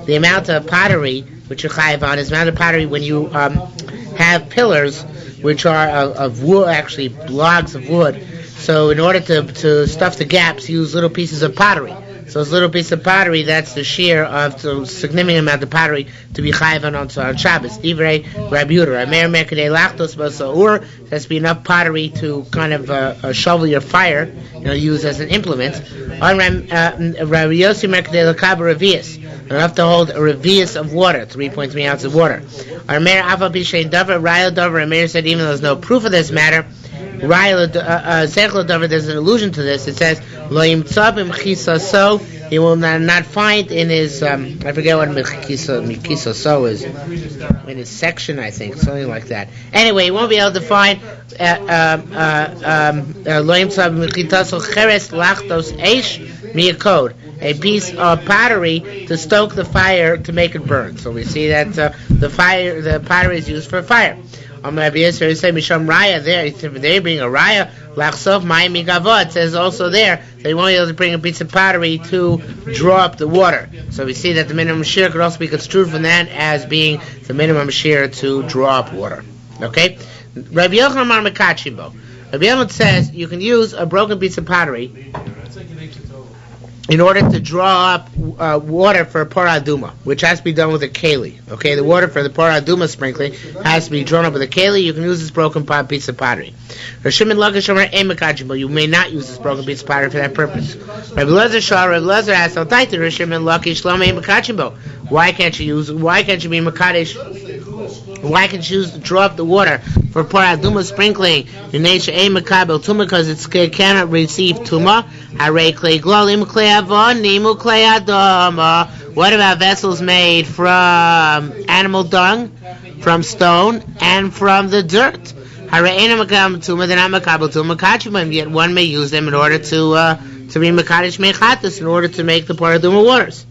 The amount of pottery which you're chayiv on is the amount of pottery when you have pillars which are of wood, actually logs of wood. So in order to stuff the gaps, use little pieces of pottery. So those little pieces of pottery, that's the shiur of the significant amount of pottery to be chayiv on Shabbos. Divrei Rabbi Yehuda, Amer Mekadei Lachtos Basa'ur, has to be enough pottery to kind of shovel your fire, use as an implement. On Rabbi Yossi Mekadei Lakab Revius, enough to hold a revius of water, 3.3 ounces of water. Amer Afa Bishain Dover, Raya Dover, Amer said even though there's no proof of this matter, there's an allusion to this. It says, he will not find in his, I forget what Mechisa so is, in his section, I think, something like that. Anyway, he won't be able to find a piece of pottery to stoke the fire to make it burn. So we see that the pottery is used for fire. There being a raya, it says also there that he won't be able to bring a piece of pottery to draw up the water. So we see that the minimum shiur could also be construed from that as being the minimum shiur to draw up water. Okay? Rabbi Yochanan says you can use a broken piece of pottery in order to draw up water for a parah aduma, which has to be done with a keli. Okay, the water for the parah aduma sprinkling has to be drawn up with a keli. You can use this broken piece of pottery. You may not use this broken piece of pottery for that purpose. Rabbi Lezer asked, why can't you be makadesh? Why can't you draw up the water for parah aduma sprinkling? Because it cannot receive tuma. What about vessels made from animal dung, from stone, and from the dirt? Yet one may use them in order to be mekadesh mechatos, in order to make the parah aduma waters.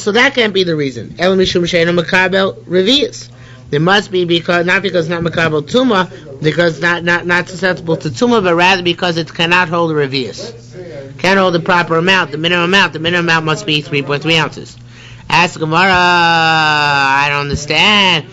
So that can't be the reason. It must be not because not makabel tuma, because not susceptible to tuma, but rather because it cannot hold a revius. Can't hold the proper amount, the minimum amount. The minimum amount must be 3.3 ounces. Ask Gemara, I don't understand.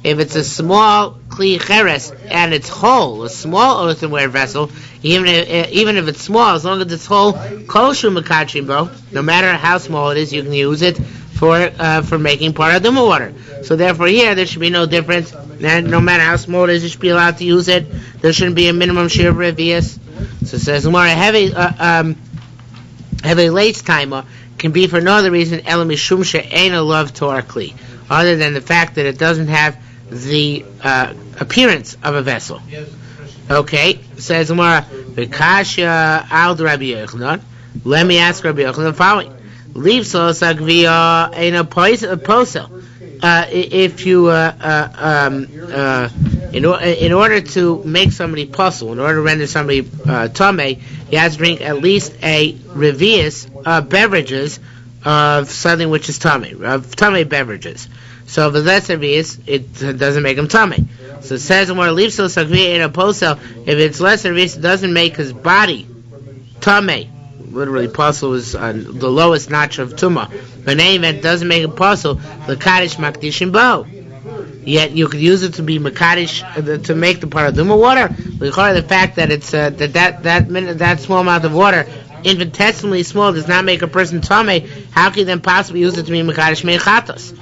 If it's a small kli cheres and it's whole, a small earthenware vessel, even if it's small, as long as it's whole, kosher makachimbo, no matter how small it is, you can use it for making parah aduma water. So therefore here, there should be no difference, and no matter how small it is, you should be allowed to use it. There shouldn't be a minimum shiur of revius. So it says, heavy late timer can be for no other reason, ela mishum she'eina love Torah kli, other than the fact that it doesn't have the appearance of a vessel. Okay, says Gemara, V'kasha al Rabbi Yochanan. Let me ask Rabbi Yochanan the following: Leave solosagvia in a posel. If you in order to make somebody posel, in order to render somebody tamei, he has to drink at least a revius of beverages of something which is tamei, of tamei beverages. So if it's less revius, it doesn't make him tamei. So it says more leaves so sagvia in a posel. If it's less revius, it doesn't make his body tamei. Literally, posel is the lowest notch of tuma. But in any event, doesn't make a posel. The kaddish makdishim bo. Yet you could use it to be makadish to make the parah aduma water. The fact that it's that small amount of water, infinitesimally small, does not make a person tamei. How can you then possibly use it to be makadish mechatos?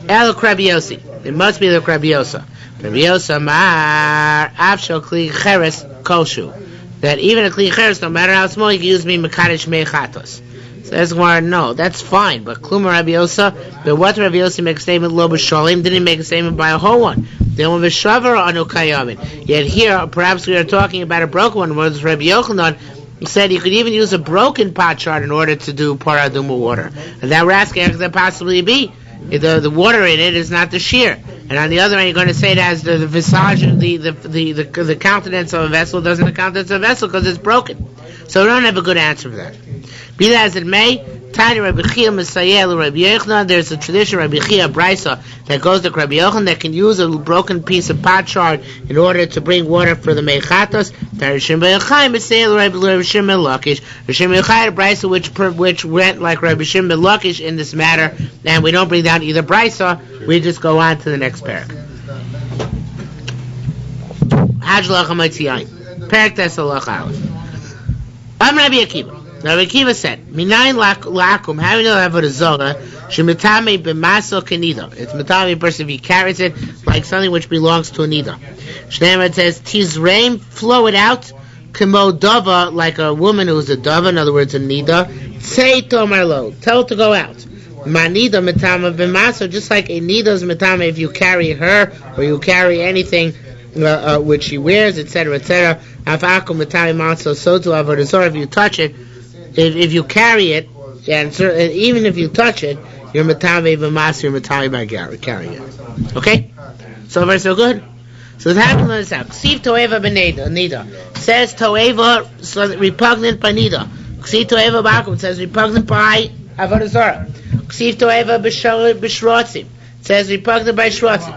El Rabbi Yossi. It must be the Rabbi Yosa. Rabbi Yosa mar afshel kli cheres koshu. That even a kli cheres, no matter how small, you can use me makadish mechatos. Says Gemara, no, that's fine. But kluma Rabbi Yosa, but what Rabbi Yosa make a statement lo b'sholim, didn't he make a statement by a whole one? Then when v'shavar anu kayamin. Yet here, perhaps we are talking about a broken one. Whereas Rabbi Yochanan said you could even use a broken pot shard in order to do parah aduma water. And that we're asking, how could that possibly be? The water in it is not the shiur, and on the other hand, you're going to say it as the visage, the countenance of a vessel doesn't the countenance of a vessel because it's broken. So we don't have a good answer for that. Be that as it may, There's a tradition, Rabbi Chia Brisa, that goes to Rabbi Yochanan that can use a broken piece of potsherd in order to bring water for the Mechatos. Rabbi Shimon Lakish, Brisa which went like Rabbi Shimon Lakish in this matter, and we don't bring down either Brisa. We just go on to the next parak. Parak Tesalach Aleph. I'm Rabbi Akiva. Rabbi Akiva said, "Minayin lakum." How do you know avodah zara? Shemitame b'masel kenida. It's mitame person if he carries it like something which belongs to a nida. Shneimah says, "Tizreim, flow it out." Kemo dava, like a woman who's a dava, in other words, a nida. Say tomar lo, tell it to go out. Manida mitame b'masel, just like a nida's mitame if you carry her or you carry anything which she wears, etc., etc. Afakum mitame masel, so to avodah zara if you touch it. If you carry it, and even if you touch it, you're matame v'mas, you're matame by carrying it. Okay? So far so good? So let's have to learn this out. Ksiv toeva b'nida. Says toeva, so repugnant by nida. Ksiv toeva b'akum, says repugnant by avodah zara. Ksiv toeva b'shrotzim, says repugnant by shrotzim.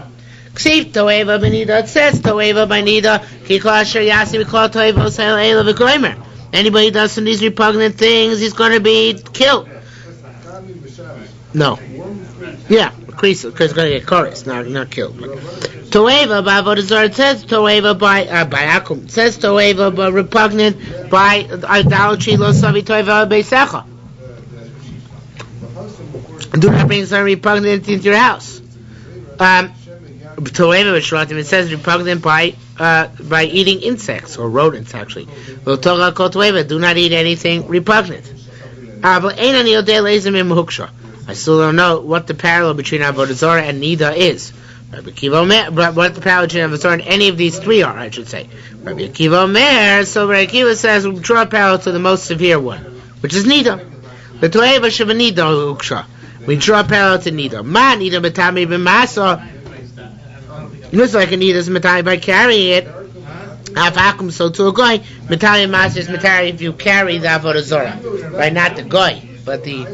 Ksiv toeva b'nida, it says toeva by nida. Kikla asher yasi v'kol toeva osel eila v'kloimer. Anybody who does some of these repugnant things, he's going to be killed. No. Yeah, because he's going to get chorus, not killed. Toeva by avodah zara, it says toeva by akum. It says toeva by repugnant by idolatry, lo savi toeva beisecha. Do not bring some repugnant into your house. Toeva b'shratim, it says repugnant by eating insects or rodents. Actually, do not eat anything repugnant. I still don't know what the parallel between avodah zara and nida is. Rabbi Akiva Omer, what the parallel between avodah zara and any of these three are, I should say. Rabbi Akiva Omer, so Rabbi Akiva says we'll draw a parallel to the most severe one, which is nida. We draw a parallel to nida. Ma nida b'tamei b'masa. Looks like a nida's matari by carrying it. Afakum, so to a goy, matari mas is matari if you carry the avodah zara, right? Not the goy, but the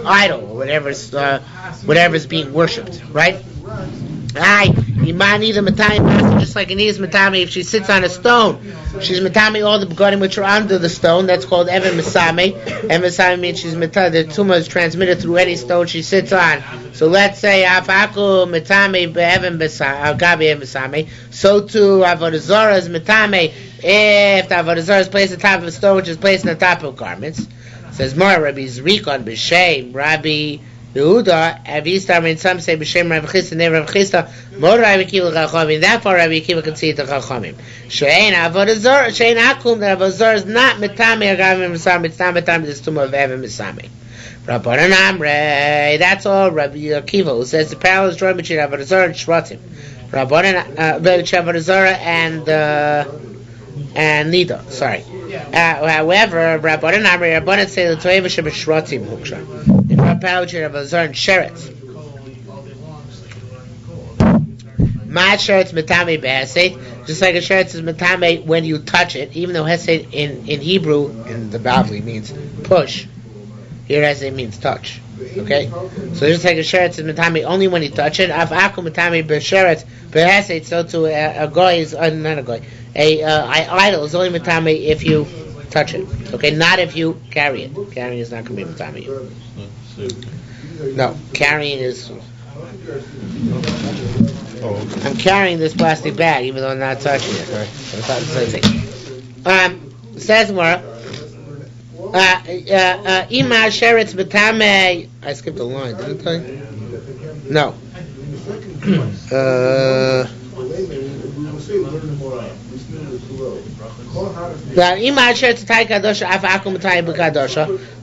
idol or whatever's being worshipped, right? Imani the matari mas, just like a nida's matari if she sits on a stone, she's matari all the begonim which are under the stone. That's called even misame. Even misame means she's matari. The tumah is transmitted through any stone she sits on. So let's say afaku mitame be'even gabi misame. So too avodah zara is mitame if the avodah zara is placed on top of a stone which is placed on the top of garments. It says more Rabbi Zrikon b'shem Rabbi Yehuda Avistar. I mean some say b'shem Rabbi Chisda name Rabbi Chisda. More Rabbi Akiva Chachamim. That far Rabbi Akiva can see the Chachamim. Shein avodah zara shein akum. The avodah zara is not mitame gabi misame. It's not mitame. It's tumah of even misame. Rabbanan Amrei, that's all Rabbi Akiva, who says the parallel is drawn between avodah zara and shrotzim. Rabbanan avodah zara and nida. Sorry. However, Rabbanan Amrei, Rabbanan say the toeva shebeshrotzim huksha. The parallel between avodah zara and sheretz. Ma sheretz metame be'hesed, just like a sheretz is metame when you touch it, even though hesed in Hebrew in the Bavli means push. Here as it means touch. Okay? So just like a sheretz is mitami only when you touch it. Af akum mitami b'sheretz b'hesed, so to a goy is not a goy. A idol is only mitami if you touch it. Okay? Not if you carry it. Carrying is not going to be mitami. No, carrying is. I'm carrying this plastic bag even though I'm not touching it. Right? Says more. Ima sheretz betame. I skipped a line, didn't I? No.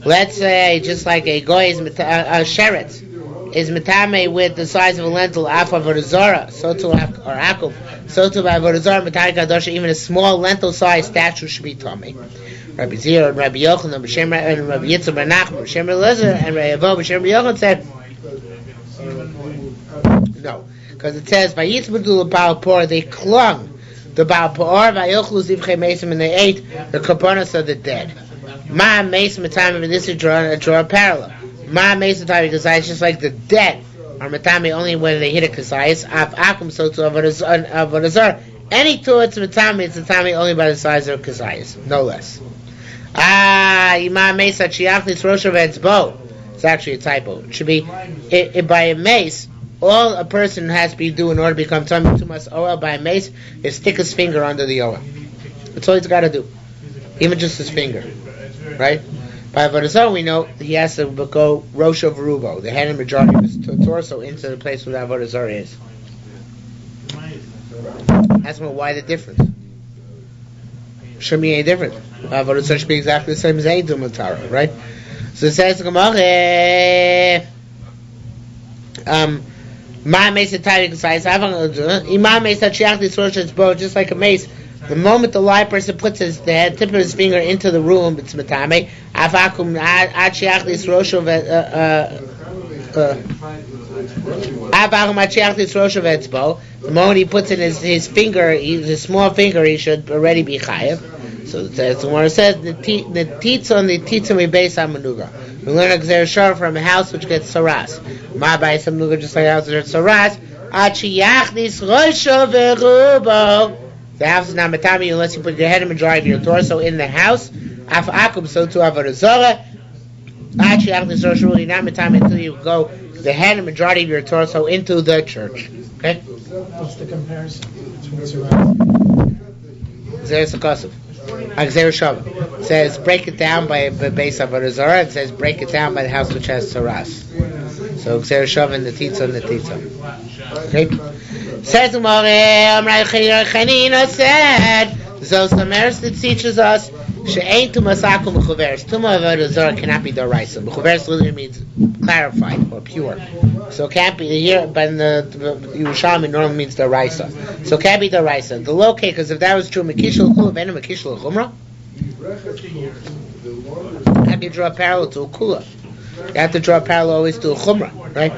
Let's say just like a goy is sheretz is metame with the size of a lentil af avodah zara, so to or akum, so to by avodah zara metame kadosha, even a small lentil size statue should be tummy. Rabbi Zira and Rabbi Yochanan and Rabbi Yitzchak ben Nachman, B'Shem Elazar and Rabbi Avo B'Shem Yochanan said no, because it says by Yitzchak Baal Por they clung the Baal Por Vayochlu Zivchei Mesim and they ate the korbanos of the dead. Ma Mesim time and this is draw a parallel. Ma Mesa Tavi Kazayas, just like the dead are Matami only when they hit a Kazayas. Av Akum so to Avodah. Any tool it's Matami only by the size of Kazayas, no less. Ima Mesa Chiachnis Rosh Etzbo. It's actually a typo. It should be by a mace. All a person has to be doing in order to become Tamei Tumas Oel by a mace is stick his finger under the Oel. That's all he's got to do. Even just his finger. Right? By Avodah Zarah, we know he has to go Rosh Verubo, the head and majority of his torso, into the place where the Avodah Zarah is. Ask me why the difference. Shouldn't be any different. Avodah Zarah should be exactly the same as any Dumatara, right? So it says, Ma Mesa Tarik size, Imam Mesa Chiachlis Rosh Etzbo, just like a mace. The moment the live person puts the tip of his finger into the room, it's Matame. Avakum Achiachlis Rosh Etzbo. The moment he puts in his finger, his small finger, he should already be chayav. So the Gemara says the titza on the titza we base on manuga. We learn a shor from a house which gets saras. Ma by some manuga just like a house that gets saras. Achiachlis Rosh Verubo. The house is not matami unless you put your head and majority of your torso in the house. Af akum so to Avodah Zarah. Achiachlis Rosh really not matami until you go the head and majority of your torso into the church. Okay. What's the comparison between saras? Zeres Akosov. Yerushalmi Shabbos says break it down by the base of Avodah Zarah. It says break it down by the house which has saras. So Yerushalmi and the titza and the titza. Okay. Says Chanina said so. Samaris that teaches us she'ain tumasakum mechuveres. Tuma Avodah Zarah cannot be daraisa. Mechuveres literally means clarified or pure. So it can't be here, but in the Yerushalmi normally means daraisa. So it can't be daraisa. The locate, because if that was true, mekishul kula ben mekishul chumra. How do you draw a parallel to a kula? You have to draw a parallel always to a chumra, right?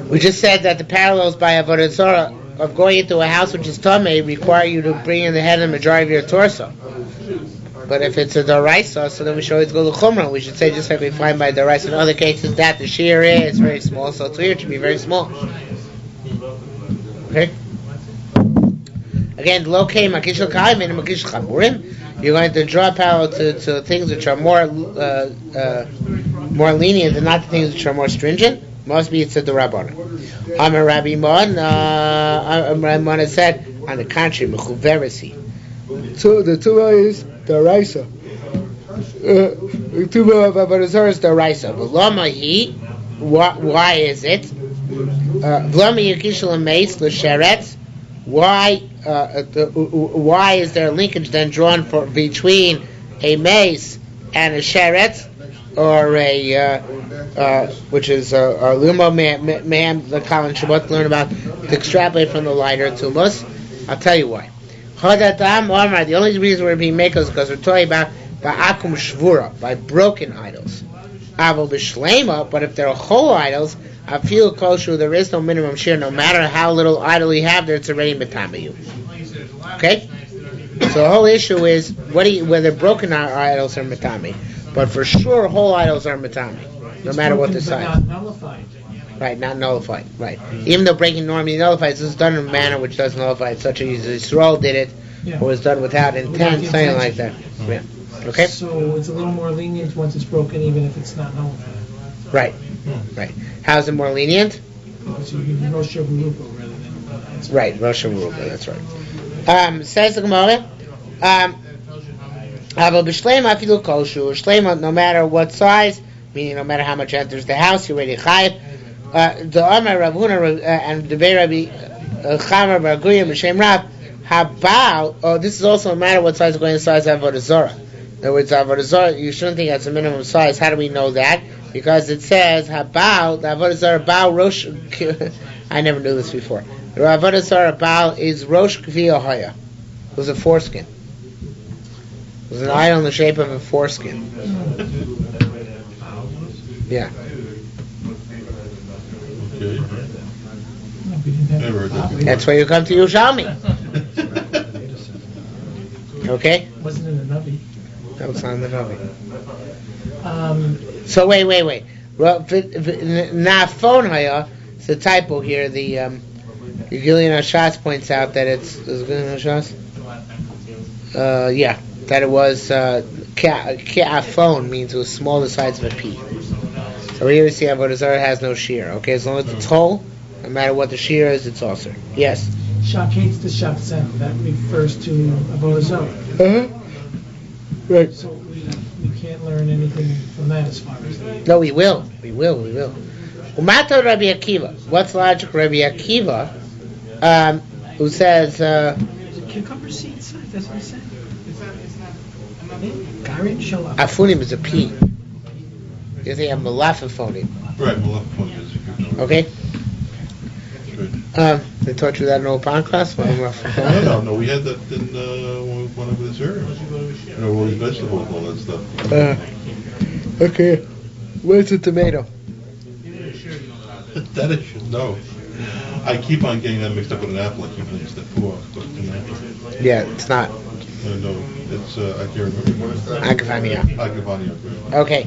We just said that the parallels by Avodah Zarah of going into a house which is tamei require you to bring in the head and the majority of your torso. But if it's a daraisa, so then we should always go to chumrah. We should say just like we find by daraisa in other cases that the shiur is very small, so it's here to be very small. Okay. Again, lokei makishul kaim and makishul chaburim. You're going to draw a parallel to things which are more lenient and not the things which are more stringent. Must be it's a derabbanan. Amar Rabbi Mon has said on the contrary, mechuveresi. So the Torah is daraisa. The Torah of Avodah Zarah is daraisa. But lama he, why is it? Lama yikishul ameis l'sheretz. Why is there a linkage then drawn between a mace and a sheretz, or a which is a luma ma'am the Colin Shabbat learn about to extrapolate from the lighter tumas? I'll tell you why. The only reason we're being makers is because we're talking about ba'akum shvura, by broken idols. Avol b'shleima, but if they're whole idols, I feel kosher. There is no minimum share. No matter how little idol you have there, it's already matamayu. Okay. So the whole issue is whether broken idols are matami, but for sure whole idols are matami, no matter what the size. Not nullified. Right, not nullified. Right. Even though breaking normally nullifies, this is done in a manner which does nullify it, such as Yisrael did it, or was done without intent, something like that. Yeah. Okay. So it's a little more lenient once it's broken, even if it's not nullified. Right. Right. How's it more lenient? Because you can Rosh Verubo rather than right, Rosh Verubo, that's right. Says the Gemara, no matter what size, meaning no matter how much enters the house, you're ready to chayiv. The Amar Rav Huna and the Rabbi Chamar Bar Guya B'Shem Rav Habal. Oh, this is also a matter what size going inside Avodah Zarah. In other words, Avodah Zarah, you shouldn't think that's a minimum size. How do we know that? Because it says Habal, the Avodah Zarah Baal Rosh. I never knew this before. The Avodah Zarah Baal is Rosh Kviya Haya. It was a foreskin. It was an idol in the shape of a foreskin. Yeah. That's why you come to Yerushalmi. Okay? Wasn't in the Navi. That was not in the Navi. Um, So wait. Nafon haya. It's a typo here. The Gillian Ashas points out that it's Gillian Ashas. Yeah, that it was Ka'afon means it was small the size of a pea. So here we see Avodah Zarah has no shiur. Okay, as long as it's whole, no matter what the shiur is, it's also. Yes. Shakates to Shaksen, that refers to Avodah Zarah. Right. So we can't learn anything from that as far as that. No, we will. Umata Rabbi Akiva. What's logic? Rabbi Akiva, who says, cucumber seeds, that's what he said. Afunim is a pea. You think I'm malafophonim. Right, malafophonim is a cucumber. Okay. Right. They taught you that in old class? No, we had that in one of his herbs. All his vegetables and all that stuff. Okay. Where's the tomato? That I should know. I keep on getting that mixed up with an apple. I keep thinking it's the pork, but it's an apple. Yeah, it's not. No, it's, I can't remember. Agavania. Agavania. Okay.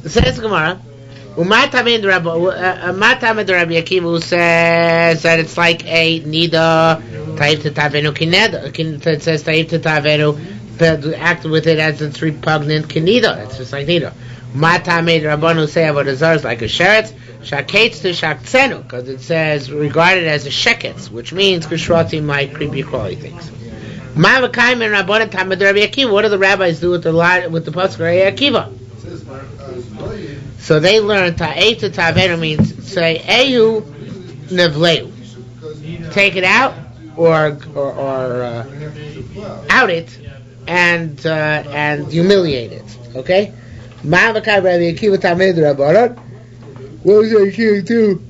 Says Gemara, Umatamid Rabbi Akiva, who says that it's like a nida, taif to tavenu kineda. It says taif to tavenu, act with it as it's repugnant kinida. It's just like nida. Umatamid Rabbanu say Avodah Zarah is like a sheret, shaketz to shaktsenu, because it says regarded as a sheketz, which means kushrati my creepy crawly things. Ma'avakayim and Rabbanan Tamid Rabbi Akiva. What do the rabbis do with the pasuk Rabbi Akiva? So they learn ta'eh to tavenu means say eyu nevleu, take it out or out it and humiliate it. Okay. Ma'avakayim Rabbi Akiva Tamid Rabbanan. What was Rabbi Akiva do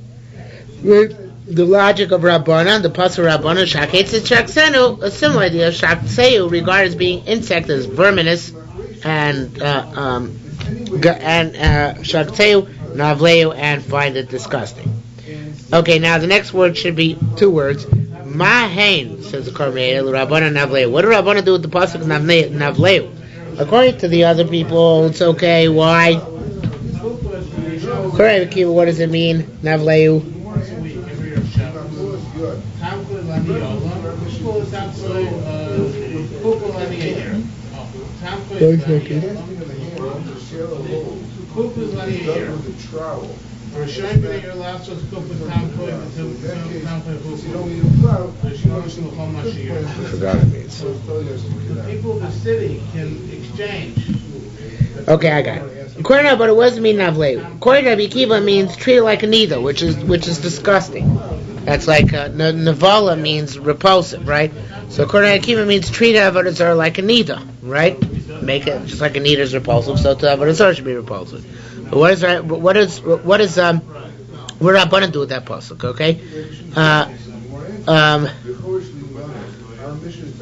with the logic of Rabbanan, the pasuk Rabbanan, shaketz shaksenu, a similar idea. Shakseu regarded as being insect, as verminous, and shakseu navleu, and find it disgusting. Okay, now the next word should be two words. Mahain, says the commentator, Rabbanan navleu. What do Rabbanan do with the pasuk navleu? According to the other people, it's okay. Why? Correct, what does it mean? Navleu. Forgot it means. People of the city can exchange. Okay, I got it. According to, but it doesn't mean navleu. According to Rabbi Akiva, means treat it like a needle, which is disgusting. That's like navala means repulsive, right? So according to Akiva means treat Avodah Zarah like a needle, right? Make it just like a needle is repulsive, so to Avodah Zarah should be repulsive. But what does Rabbanan do with that pasuk? Okay.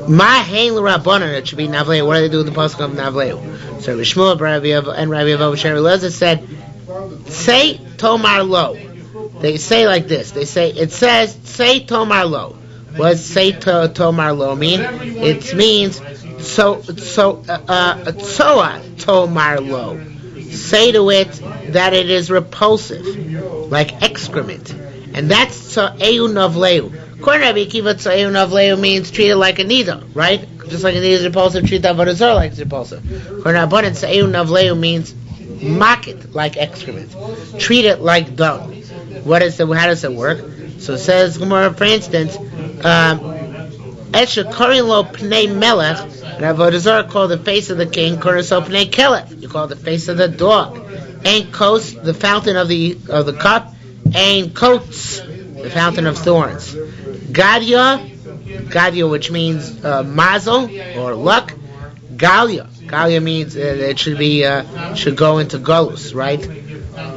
Mahain Rabbanan, it should be navleu. What do they do with the pasuk of navleu? So Rishmuel and Rabbi Avodah Sherelazar said, say tomar lo. They say like this. They say it says say tomar lo. What does say tomar lo mean? It means tsoa tomar lo. Say to it that it is repulsive, like excrement, and that's tsoeu navleu. According to Rabbi Akiva, tsoeu navleu means treat it like a needle, right? Just like a needle is repulsive, treat the Avodah Zarah like it's repulsive. According to Rabbanan, tsoeu navleu means mock it like excrement, treat it like dung. How does it work? So it says Gemara, for instance, Esha lo pnei melech, and Avodah Zarah called the face of the king, so pnei kelef. You call the face of the dog. Ein kos, the fountain of the cup. Ein kots, the fountain of thorns. Gadia, which means mazel or luck. Galia means it should go into golus, right?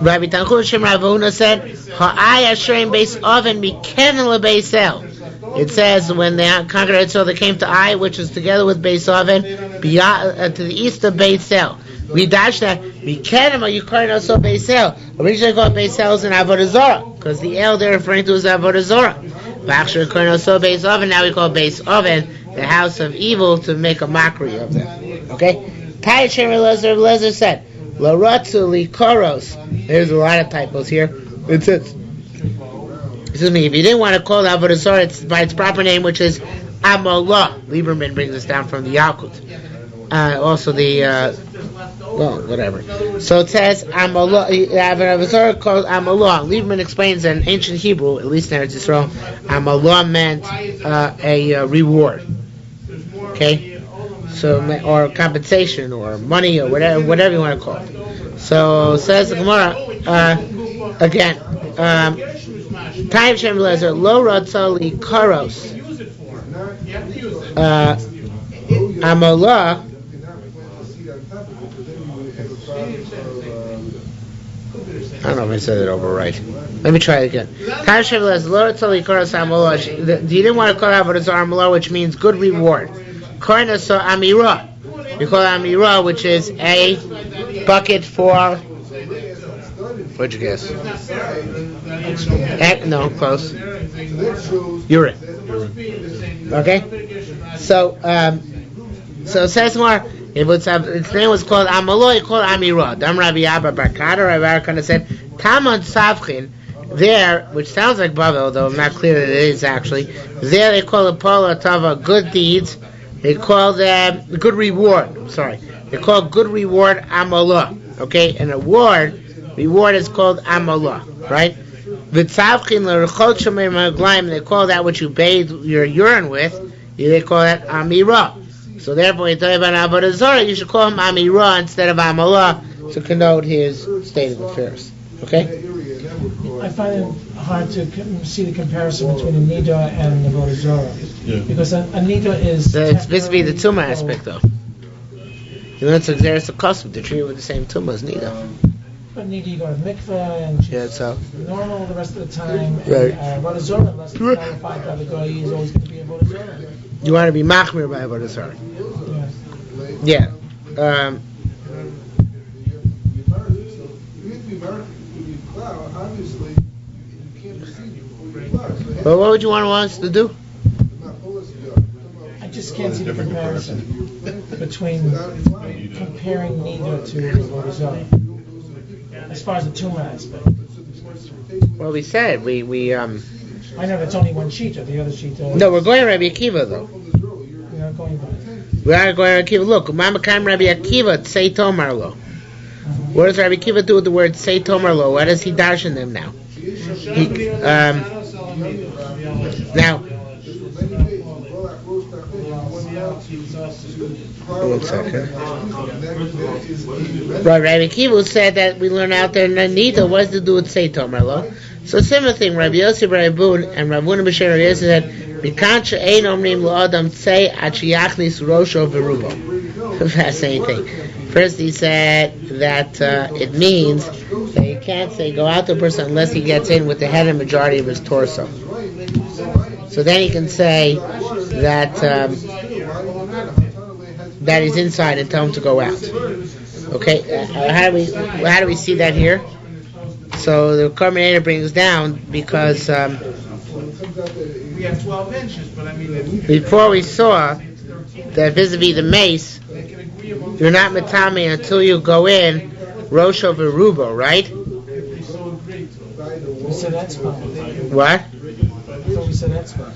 Rabbi Tanchur Shem Ravuna said, "Ha'ay asherim beis oven miken lebeisel." It says when they conquered Israel, they came to Ai, which is together with Beis Oven, to the east of Beisel. We dashed that miken or you call it also Beisel. Originally called Beisel in Avodah Zarah, because the el they're referring to is Avodah Zarah. Actually, called also Beis Oven. Now we call Beis Oven the house of evil to make a mockery of them. Okay. Taishem Lezer said, Laratu li koros. There's a lot of typos here. It says, excuse me, if you didn't want to call the Avodah Zarah, it's by its proper name, which is Amallah. Lieberman brings this down from the Yalkut. Also the, well, whatever. So it says Amallah. Avodah Zarah called Amallah. Lieberman explains that in ancient Hebrew, at least in Eretz Yisrael, Amallah meant a reward. Okay? So, or compensation, or money, or whatever you want to call it. So says the Gemara again. Time Shem Lezer Lo Ratza Li Karos Amallah. I don't know if I said it over right. Let me try it again. Time Shem Lezer Lo Ratza Li Karos Amallah. You didn't want to call it Avodah Zarah Amallah, which means good reward. Karna so Amirah. You call it Amirah, which is a bucket for. What'd you guess? No, close. Urine. Okay. So it says more. Its name was called Amallah. You call it Amirah. Dam Rabbi Abba Barkada. Rabbi Barkada said Tamad Savchin. There, which sounds like Bavel, though I'm not clear that it is actually. There they call it Pala Tava, good deeds. They call them good reward. I'm sorry. They call good reward Amallah. Okay, an reward is called Amallah, right? They call that which you bathe your urine with. They call that Amirah. So therefore, you talk about Avodah Zarah, you should call him Amirah instead of Amallah to connote his state of affairs. Okay. I find it hard to see the comparison between a nida and the Avodah Zarah. Yeah. Because a nida is... It's basically the tumah aspect, though. You know, it's a custom to treat it with the same tumah as nida. But nida, you go to mikveh and she's normal the rest of the time. Right. And Avodah Zarah, unless it's qualified by the guy, is always going to be Avodah Zarah. You want to be machmir by Avodah Zarah. Yes. Yeah. Well, what would you want us to do? I just can't see the comparison between comparing nida to Avodah Zarah as far as the tumah aspect. Well, we said we I know that's only one shita. The other shita. No, we're going to Rabbi Akiva though. We're not going by. We are going to Rabbi Akiva. Look, Mama Kam Rabbi Akiva say Tomar Lo. What does Rabbi Akiva do with the word say Tomar Lo? What does he darshan them now? Now. One second. Right, Rabbi Akiva said that we learn out there Nida. What does it do with say Tomar Lo? So similar thing, Rabbi Yossi Rabbi Bun and Rabbi Bun B'Shem Rabbi Yossi said, "B'kancha ein omrim lo'adam tzei ad sheyachnis rosho v'rubo." Fascinating thing. First, he said that it means that you can't say go out to a person unless he gets in with the head and majority of his torso. So then he can say that that he's inside and tell him to go out. Okay, how do we see that here? So the Carbonator brings down because We have 12 inches, but I mean... Before we saw that vis-a-vis the mace, you're not metame until you go in Rosh over Rubo, right? We said that's fine. What? I thought we said that's fine.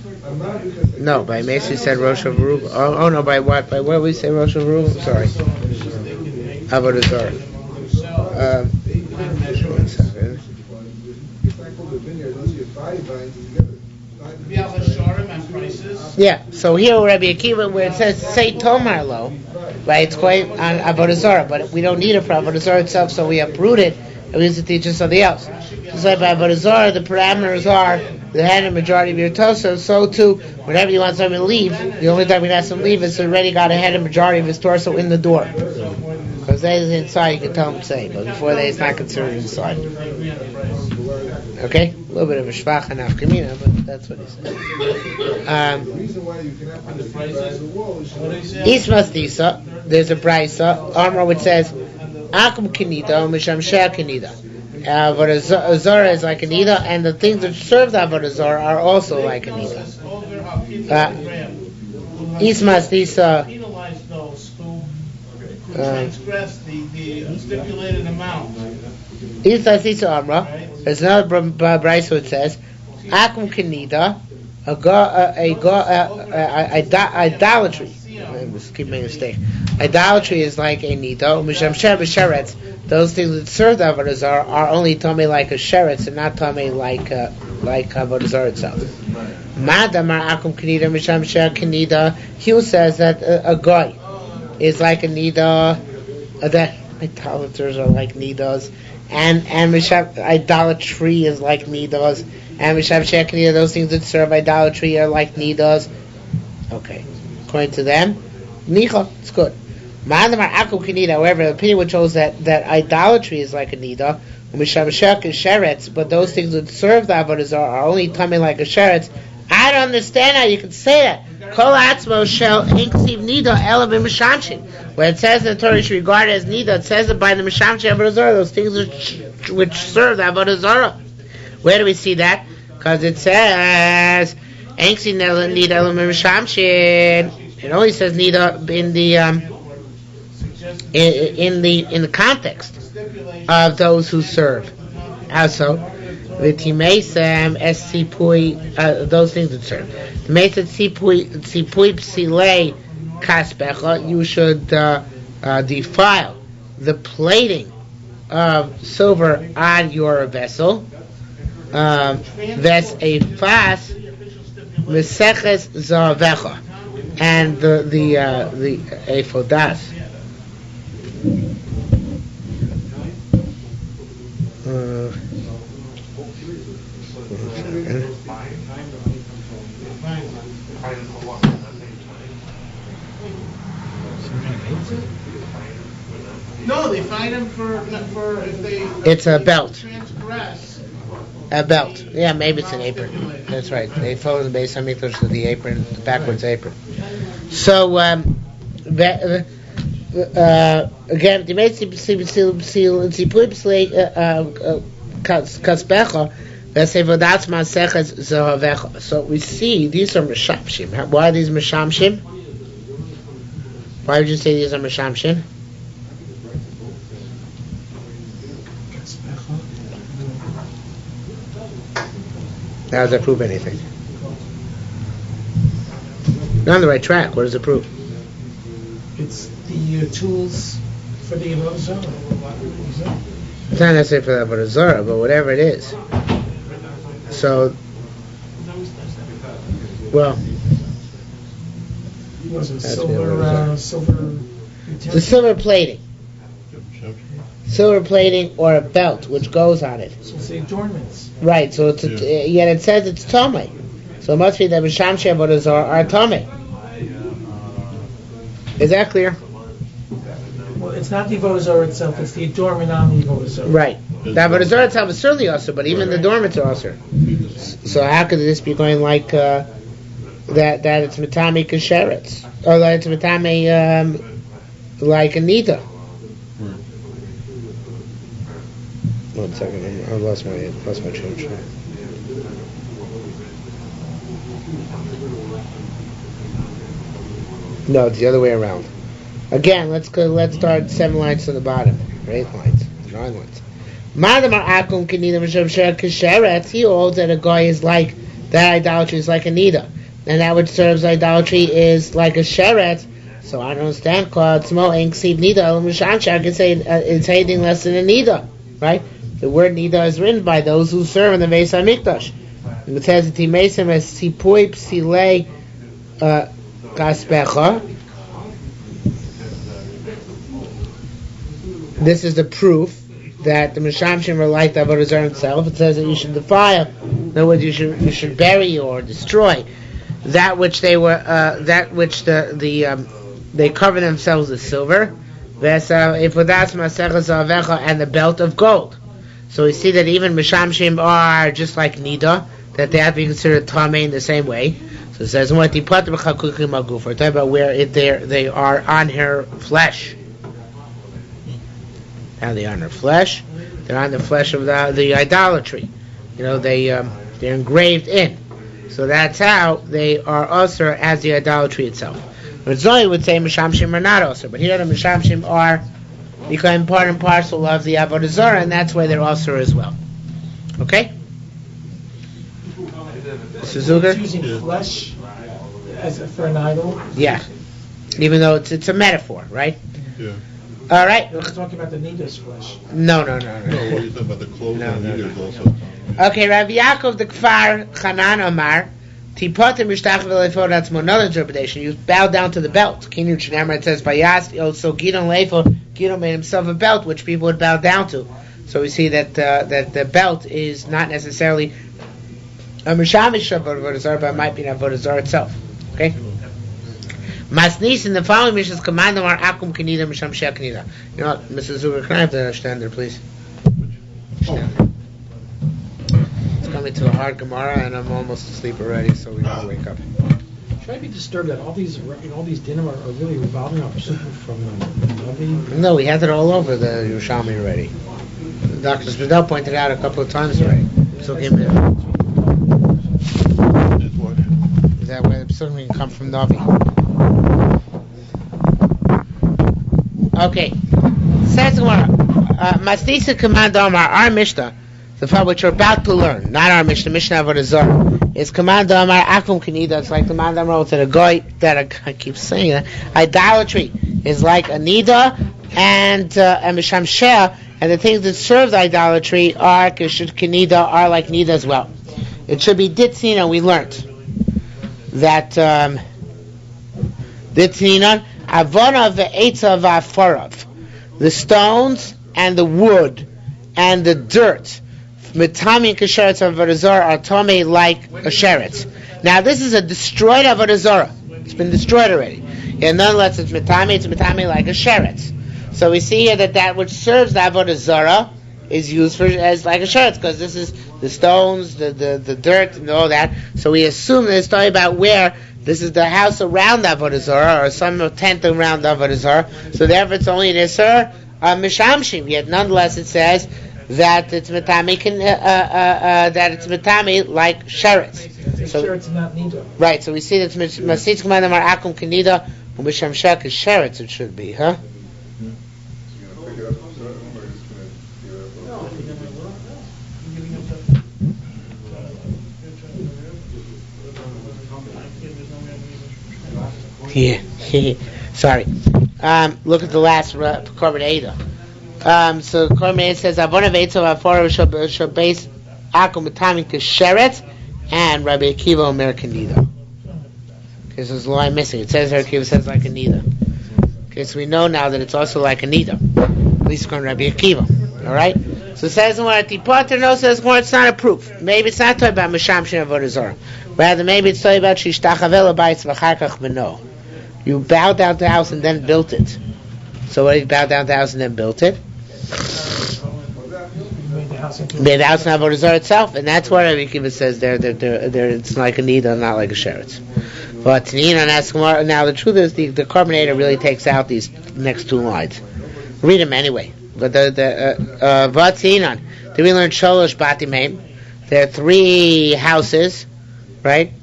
No, by mace we said Rosh over Rubo. Oh no, by what? By what we say Rosh over Rubo? Sorry. Avodah Zarah. One second. Yeah, so here Rabbi Akiva, where it says say Tomar Lo, right? It's quite on Avodah Zarah, but we don't need it for Avodah Zarah itself, so we uproot it and we use it to teach something else. Just like by Avodah Zarah, the parameters are the head and majority of your torso. So too, whenever you want someone to leave, the only time you ask them to leave is already got a head and majority of his torso in the door. Because that is inside, you can tell him to say, but before that, it's not considered inside. Okay, a little bit of a shvach and afkamina, but that's what he said. Ismas Disa, there's a brisa, Amra which says, Akum Kinida, Misham Sheh Kinida. Avodah Zarah is like a nida, and the things that serve the Avodah Zarah are also like a nida. Ismas Disa, transgress the stipulated amount. Isa Sisa Amra. There's another Bryce which says, Akum Kenida, idolatry. I just keep making a mistake. Idolatry is like a nida. Misham sheretz. Those things that serve the avodah zarah are only tummy like a sheretz and not tummy like avodah zarah itself. Madamar akum kenida misham sher kenida. Hugh says that a guy is like a nida. That idolaters are like nidas, and misham idolatry is like nidas, and misham sher kenida. Those things that serve idolatry are like nidas. Okay. According to them, Nicha, it's good. However, the opinion which shows that idolatry is like a nida, but those things that serve the avodah zarah are only coming like a sheretz. I don't understand how you can say that. Kol atzmo shel inksiv nida elav mishamshin. When it says in the Torah, you should regard it as nida. It says it by the mishamshin avodah zarah. Those things which serve the avodah zarah. Where do we see that? Because it says. It only says nida in the context of those who serve. How so? Those things that serve. You should defile the plating of silver on your vessel. That's a fast. Meseches Zavecha, and the Efodas. No, they find him for if they. It's a belt. Transgress. A belt. Yeah, maybe it's an apron. That's right. They follow the base hamikdash to the apron, the backwards apron. So, again, so we see these are mishamshim. Why are these mishamshim? Why would you say these are mishamshim? How does that prove anything? Not on the right track. What does it prove? It's the tools for the avodah zarah. It's not necessarily for the avodah zarah, but whatever it is. So, well, Was it silver? The silver plating. Silver plating or a belt which goes on it. So it's the adornments. Right, so it's yet it says it's Tomei. So it must be that Mishamshe avodah zarah are Tomei. Is that clear? Well, it's not the avodah zarah itself, it's the adornment on the avodah zarah. Right. The avodah zarah itself is certainly also, but even the adornments are also. So how could this be going like that it's Matami Kasheretz? Or that it's Matami like Anita? One second, I lost my change. No, it's the other way around. Again, let's start 7 lines to the bottom, or 8 lines, 9 lines. He holds that a guy is like that idolatry is like a nida, and that which serves idolatry is like a sheret. So I don't understand. Called small inksiv nida. I can say it's anything less than a nida, right? The word nida is written by those who serve in the Beis Hamikdash. It says that he makes him as sipui psilei kaspecha. This is the proof that the Mishamshim are like the avodah zarah itself. It says that you should defile. In other words, you should bury or destroy that which they were they cover themselves with silver. And the belt of gold. So we see that even Mishamshim are just like Nida, that they have to be considered Tameh in the same way. So it says, we're talking about where they are on her flesh. How they are on her flesh? They're on the flesh of the idolatry. They're engraved in. So that's how they are also as the idolatry itself. Zoe would say Mishamshim are not also, but here the Mishamshim are become part and parcel of the Avodah Zarah, and that's why they're also as well. Okay? Mr. Zuger? It's using flesh for an idol. Yeah. Even though it's a metaphor, right? Yeah. All right. We're talking about the Nida's flesh. No. No, what are you talking about? The clothes No, on no, leaders no. also. Okay, Rabbi Yaakov the Kfar Chanan Amar Tipotim Mishtach V'Leifod. That's another interpretation. You bow down to the belt. Kinu Shnamar, it says Bayas. So Gidon Leifod, Gidon made himself a belt which people would bow down to. So we see that that the belt is not necessarily a Mishamish of Avodah Zarah, but it might be an Avodah Zarah itself. Okay. Masnis in the following missions command them are Akum Kanida Misham Sheh Kanida. You know what, Mrs. Zuger, can I have the stand there, please? It's coming to a hard Gemara, and I'm almost asleep already, so we gotta wake up. Should I be disturbed that all these dinim are really revolving off something from Navi? No, we had it all over the Yerushalmi already. Dr. Spadell pointed out a couple of times already. So give me It's what? that way the psukim can come from Navi. Okay. Says Masnisa command Omar, our Mishnah, the part which we're about to learn, not our Mishnah, Mishnah Avodah Zarah, is command Omar Akum Kanida. It's like the command Omar to the guy that I keep saying that. Idolatry is like a Nida and Misham Sheh, and the things that serve the idolatry are Kanida, are like Nida as well. It should be Ditzina. We learned that Ditzina Avona ve'etza va'afarav, the stones and the wood and the dirt, Mitami kasheretz avodah zarah are tome like a sheretz. Now this is a destroyed avodah zarah. It's been destroyed already. And nonetheless it's mitami like a sheretz. So we see here that which serves the avodah zarah is used as like a sheretz, because this is the stones, the dirt, and all that. So we assume that it's talking about where this is the house around the avodah zarah, or some tent around the avodah zarah. So therefore, it's only an isur mishamshim. Yet nonetheless, it says that it's mitami like sheretz. So sheretz not nida. Right. So we see that masitz commandam are akum kanida umisham shek is sheretz. It should be, huh? Yeah, sorry. Look at the last Korban Eidah. So Korban Eidah says, "Avona ve'etzav afar shabbeis akum b'tamim k'sheret," and Rabbi Akiva Omer kanida. Okay, so there's a line missing. It says Rabbi Akiva says like a nida. Okay, so we know now that it's also like a nida. At least according to Rabbi Akiva. All right. So it says what the Potter knows says it's not a proof. Maybe it's not talking about Mishamshin Avodah Zarah. Rather, maybe it's talking about Shishtachavela Bais V'Charkach B'no. You bowed down to the house and then built it. So what? You bowed down to the house and then built it. Made the house in Avodah Zarah itself, and that's why Rabbi Akiva says there it's like a nida, not like a sheretz. But now the truth is the Korban Eidah really takes out these next two lines. Read them anyway. But did we learn Sholosh Batimeim? There are 3 houses, right?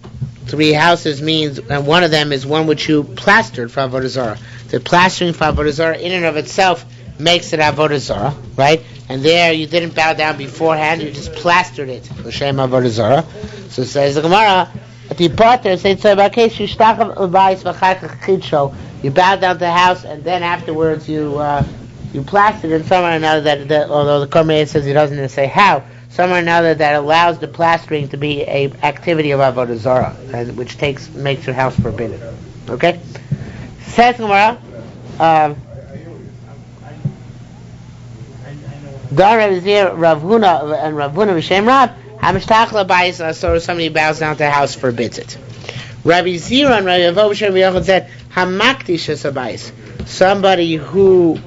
3 houses means, and one of them is one which you plastered for Avodah Zarah. The plastering for Avodah Zarah in and of itself makes it Avodah Zarah, right? And there you didn't bow down beforehand, you just plastered it. L'shem Avodah Zarah. So it says the Gemara, you bowed down to the house, and then afterwards you plastered it somewhere or another that although the Korban Eidah says he doesn't say how, somewhere or another that allows the plastering to be a activity of Avodah Zarah, and which makes your house forbidden. Okay? Says Gemara, Dar Rav Huna and Rav Huna V'Shem Rav Hamashtach L'Bayis, so somebody bows down to the house forbids it. Rabbi Zira and Rabbi Avodah V'Shem Yochad said Hamakdish Habayis, somebody who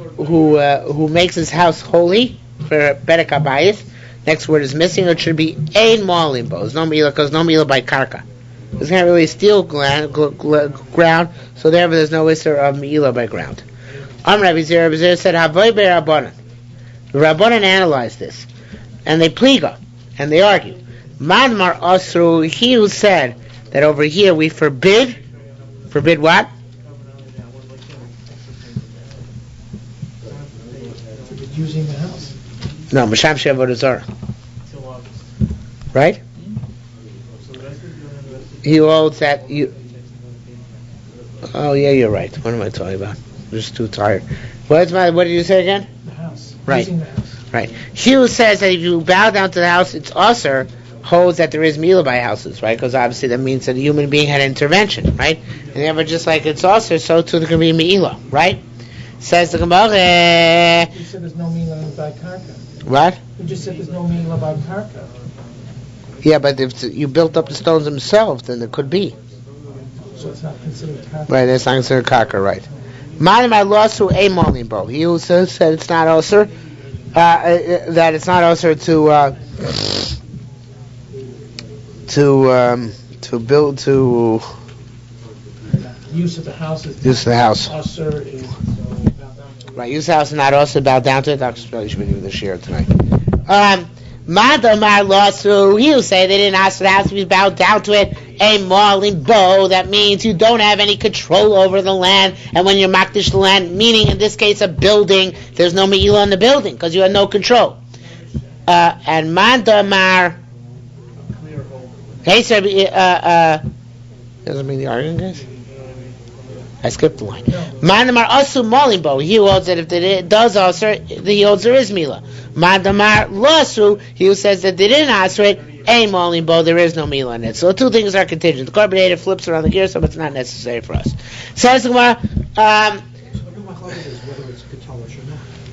makes his house holy for Bedek Habayis. Next word is missing. It should be ein mo'alimbo. There's no milah because no milah by karka. It's not really steel ground, so therefore there's no isser of milah by ground. Rabbi Zira said Havoy be'Rabbanan. The Rabbanan analyzed this, and they pliga, and they argue. Madmar Asru, he who said that over here we forbid what? just using the house. No, Masham Shevot Zara. Right? He holds that you. Oh yeah, you're right. What am I talking about? I'm just too tired. What did you say again? The house. Right. Using the house. Right. Hugh says that if you bow down to the house, it's usher. Holds that there is milah by houses, right? Because obviously that means that a human being had intervention, right? And therefore, just like it's usher, so too there can be milah, right? Says the Gemara. You said there's no milah by karka. What? You just said there's no milah by karka. Yeah, but if you built up the stones themselves, then there could be. So it's not considered karka. Right, that's not considered kaka, right. My loss through a molimbo. He also said it's not usher, that it's not usher to build to Use of the house is use of the house. usher is Right, use the house and not also bow down to it. Dr. Spelly should be doing the shiur tonight. Madamar lost through. He'll say they didn't ask for the house to be bowed down to it. A mauling bow. That means you don't have any control over the land. And when you're makdish the land, meaning in this case a building, there's no me'ilah in the building because you have no control. And Madamar. Hey, sir. Doesn't mean the argument, guys. I skipped the line. Madamar asu malimbo. He holds that if it does also, he holds there is milah. Madamar lasu. He says that they didn't answer it. A malimbo. There is no milah in it. So two things are contingent. The carbonator flips around the gear, so it's not necessary for us. Says the Gemara.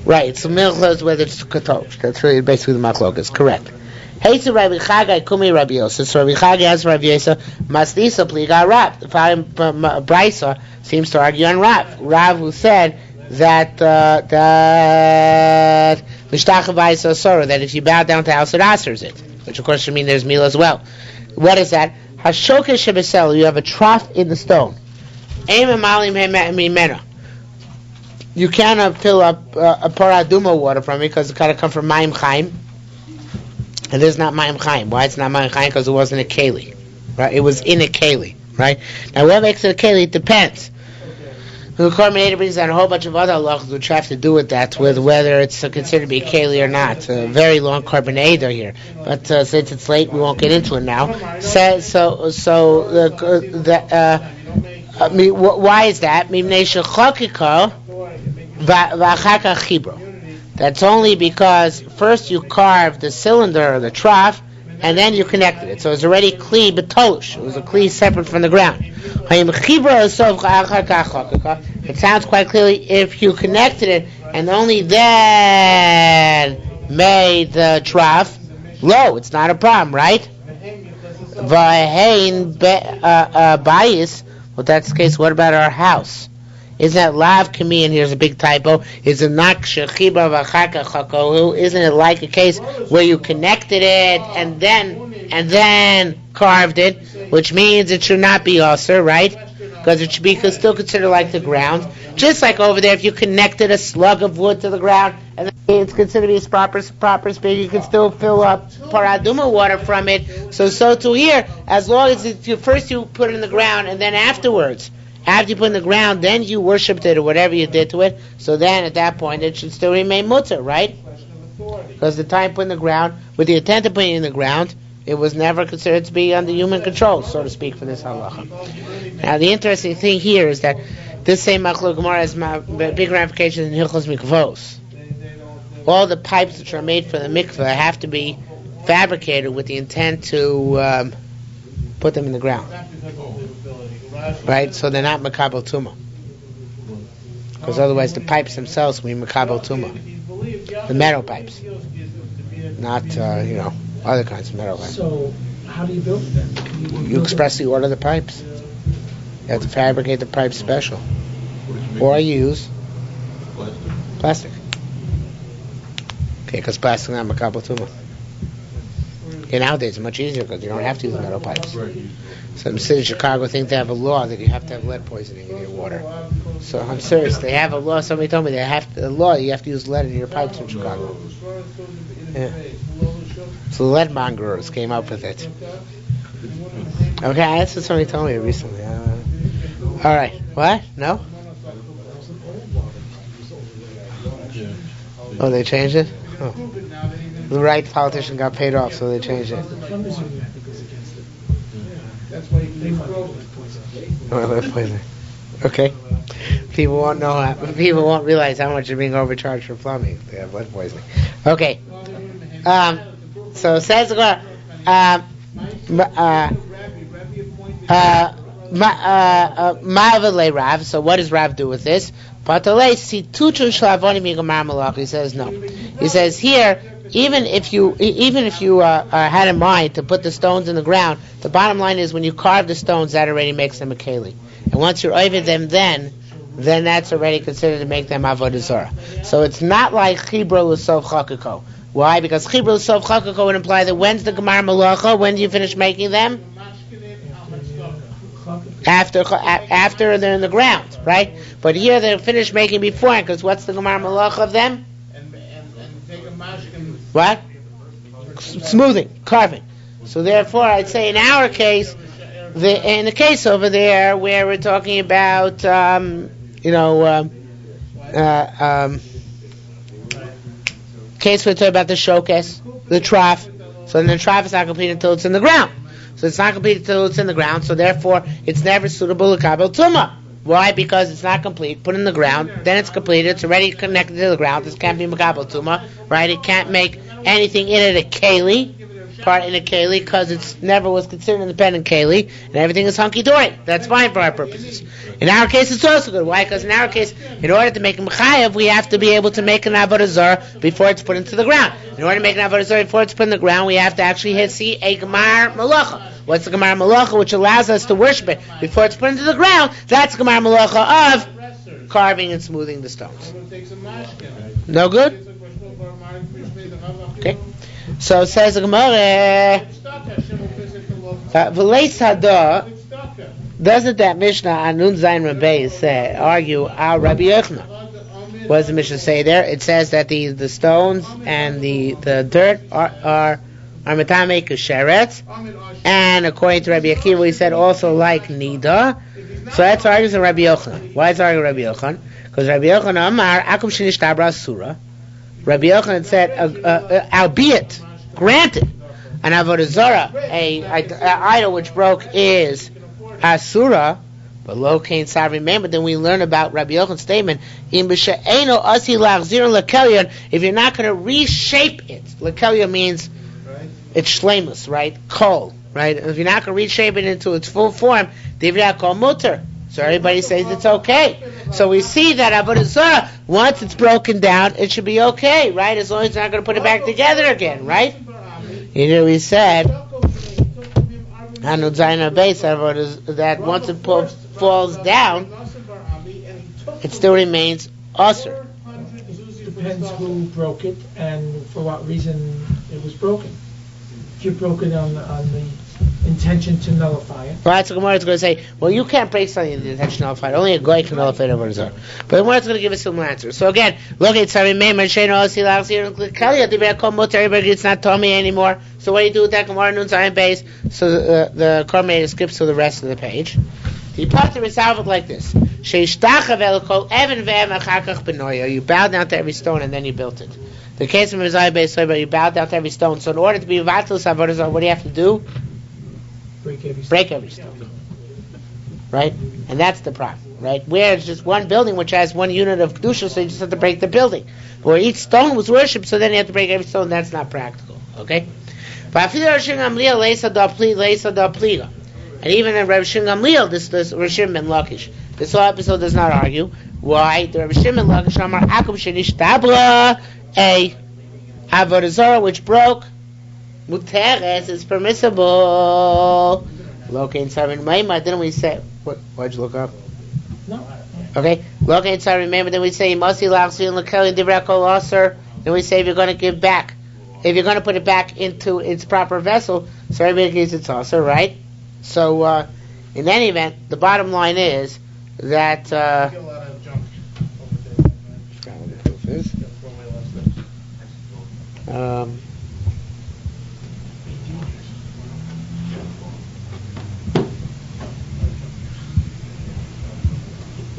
Right. So milcha is whether it's katolic. That's really basically the machlokas. Correct. Hey, to Rabbi Chagai Kumi Rabbi Yosef. So Rabbi Chagai has Rabbi Yosef. Masnisa pliga Rav. The following brisa seems to argue on Rav. Rav who said that mishtachavayis asora, that if you bow down to the house, it asers it. Which of course should mean there's meal as well. What is that? Hashoka shebesel. You have a trough in the stone. Aim emalim mimena. You cannot fill up a paraduma water from it because it gotta come from Mayim Chaim. And this is not Mayim Chaim. Why it's not Mayim Chaim? Because it wasn't a keli, right? It was in a keli, right? Now, what makes it a keli? It depends. The Korban brings down a whole bunch of other halachos which have to do with that, with whether it's considered to be a keli or not. A very long Korban here, but since it's late, we won't get into it now. Why is that? That's only because first you carved the cylinder or the trough, and then you connected it. So it's already kli betolush. It was a kli separate from the ground. It sounds quite clearly if you connected it and only then made the trough low. It's not a problem, right? Bias. Well, that's the case. What about our house? Isn't that lav kami? And here's a big typo. Is it not shechiba v'chaka chako? Isn't it like a case where you connected it and then carved it, which means it should not be usher, right? Because it should be still considered like the ground. Just like over there, if you connected a slug of wood to the ground and it's considered to be proper speed, you can still fill up paraduma water from it. So too here, as long as first you put it in the ground and then afterwards. After you put it in the ground, then you worshipped it or whatever you did to it. So then at that point it should still remain mutter, right? Because the time put in the ground, with the intent of putting it in the ground, it was never considered to be under human control, so to speak, for this halacha. Now the interesting thing here is that this same Machlok Gemara has big ramifications in Hilchos Mikvos. All the pipes which are made for the mikveh have to be fabricated with the intent to put them in the ground. Right, so they're not makabel tuma, because otherwise the pipes themselves will be makabel tuma. The metal pipes, not other kinds of metal pipes. So how do you build it then? You expressly order the pipes. You have to fabricate the pipes special, or use plastic. Okay, because plastic is not makabel tuma. Okay, nowadays it's much easier because you don't have to use metal pipes. So the city of Chicago think they have a law that you have to have lead poisoning in your water. So I'm serious, they have a law. Somebody told me you have to use lead in your pipes in Chicago. Yeah. So the lead mongers came up with it. Okay, that's what somebody told me recently. All right, what? No? Oh, they changed it? Oh. Prove it now that he's in. The right politician got paid off, so they changed it. The plumbers union, I think, was against it. That's why They they might broke be it. poison. Oh, let's play that. Okay. People won't know. People won't realize how much you're being overcharged for plumbing. They have lead poisoning. Okay. So says the Gemara. Ma'avale Rav. So what does Rav do with this? He says no. He says here, even if you had in mind to put the stones in the ground, the bottom line is when you carve the stones, that already makes them a keli. And once you're over them, then that's already considered to make them avodah zarah. So it's not like chibro l'sof chakako. Why? Because chibro l'sof chakako would imply that when's the gemar malacha? When do you finish making them? After they're in the ground, right? But here they're finished making before, because what's the gemar malacha of them? And take a mashkin. What? Smoothing, carving. So therefore, I'd say in our case, in the case over there where we're talking about, case we're talking about the showcase, the trough. So then the trough is not complete until it's in the ground. So it's not complete until it's in the ground. So therefore, it's never suitable to kabel tumah. Why? Because it's not complete. Put in the ground, then it's completed. It's already connected to the ground. This can't be makabel tumah, right? It can't make anything in it a keli, part in a keli, because it never was considered an independent keli, and everything is hunky dory. That's fine for our purposes. In our case, it's also good. Why? Because in our case, in order to make a mechayev, we have to be able to make an avodah zarah before it's put into the ground. In order to make an avodah zarah before it's put in the ground, we have to actually see a gemar malacha. What's the gemar malacha, which allows us to worship it before it's put into the ground? That's gemar malacha of carving and smoothing the stones. No good? Okay. So it says the Gemara, V'leis hada, doesn't that Mishnah Anun Zayin Rabbeis say, argue, our Rabbi Yochanan? What does the Mishnah say there? It says that the stones and the dirt are metame k'sheret, and according to Rabbi Akiva, he said also like nida. So that's argues in Rabbi Yochanan. Why is it arguing Rabbi Yochanan? Because Rabbi Yochanan Amar akum shenishtabra surah. Rabbi Yochanan said, albeit, granted, an avodah zarah, a idol which broke is asura, but lo kain sav. Remember, then we learn about Rabbi Yochanan's statement, im b'she'eno asi lachzir lekelyon, if you're not going to reshape it, lekelyon means it's shlemus, right? Kol, right? If you're not going to reshape it into its full form, divrei kol mutter. So everybody says it's okay. So we see that avodah zarah, once it's broken down, it should be okay, right? As long as it's not going to put it back together again, right? You know, we said that once it falls down, it still remains usher. Depends who broke it and for what reason it was broken. If you broke it on the intention to nullify it. Right, so Gemara is going to say, well, you can't break something in the intention to nullify it. Only a goy can nullify it over Zarah. But Gemara is going to give a similar answer. So again, look at it's not Tommy anymore. So what do you do with that Gemara Nun Zayin base? So the Kormei skips to the rest of the page. The pattern is out like this. You bow down to every stone and then you built it. The case of Mizai base, you bow down to every stone. So in order to be vatul avodah zarah, what do you have to do? Break every stone. Right? And that's the problem. Right? Where it's just one building which has one unit of kedusha, so you just have to break the building. But where each stone was worshipped, so then you have to break every stone, that's not practical. Okay? And even in Rav Shimon Gamliel, this Rav Shimon ben Lakish, this whole episode does not argue. Why? The Rav Shimon ben Lakish Amar Akum Shenishtabra, a avodah zarah which broke, Muteres is permissible. Locain Sarin Maimah. Didn't we say? Why'd you look up? No. Okay. Locain Sarin Maimah. Then we say Masi Lachzir Lekeli Divrei Kol Aser. Then we say if you're going to give back, if you're going to put it back into its proper vessel, so everybody gives its Aser, right? So in any event, the bottom line is that.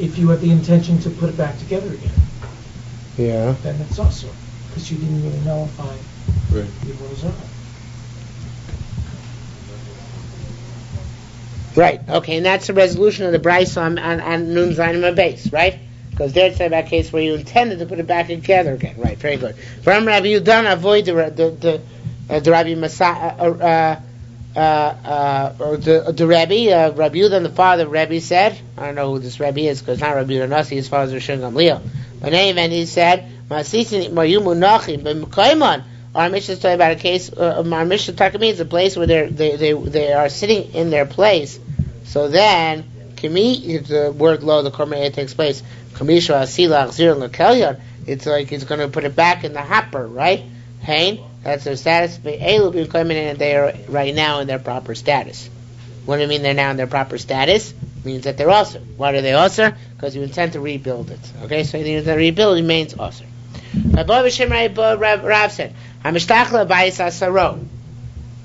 If you have the intention to put it back together again. Yeah. then it's also, because you didn't really nullify Right. the Avodah Zarah. Right. Okay, and that's the resolution of the Bryce on Nun Zayin base, right? Because there it's about a case where you intended to put it back together again. Right. Very good. From Rabbi Yudan, avoid the Rabbi Masa, the Rebbe, Rabbi Yudan, the father of Rebbe, said, I don't know who this Rebbe is because it's not Rabbi Yudan Nasi, his father is Rishon Gamliel. But in any event, he said, our Mishnah is talking about a case. Our Mishnah Taka means a place where they are sitting in their place. So then, Kami, the word lo, the Kormei takes place. Kamisha Asila Achzir Lekelyon. It's like he's going to put it back in the hopper, right? Hain, that's their status. And they are right now in their proper status. What do you mean they're now in their proper status? It means that they're usher. Why are they usher? Because you intend to rebuild it. Okay, so you intend to rebuild it remains usher. Rav said,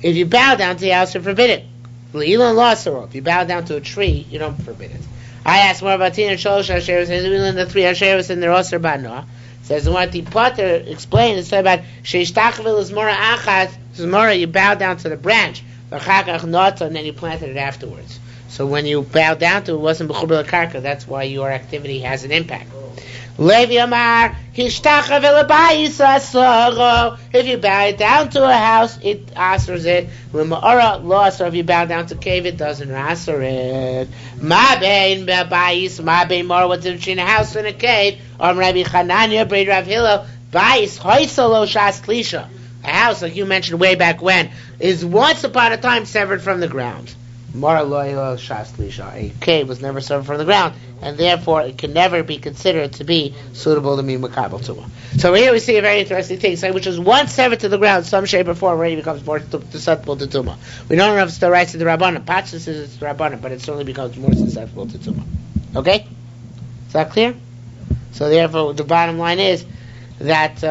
if you bow down to the house, you're forbidden. If you bow down to a tree, you don't forbid it. I asked more about Tina Sholosh Asheros, and the 3 Asheros in their Osir Banoah. Says, what the Potter explained is about Sheishtachvil is Mora Achat, Mora, you bow down to the branch, and then you planted it afterwards. So when you bow down to it, wasn't B'chubel Karka, that's why your activity has an impact. Levi Amar, if you bow down to a house, it asers it. So if you bow down to a cave, it doesn't aser it. Ma bein mor, what's between a house and a cave? Rabbi Chananya, Brei Rav Hillel, bais hoisalo shas klisha. A house, like you mentioned way back when, is once upon a time severed from the ground. A cave was never severed from the ground, and therefore it can never be considered to be suitable to be makabel tumah. So here we see a very interesting thing, which is once severed to the ground, some shape or form already becomes more susceptible to tumah. We don't know if it's the rights of the Rabbanan. Pachas says it's the Rabbanan, but it certainly becomes more susceptible to tumah. Okay? Is that clear? So therefore, the bottom line is that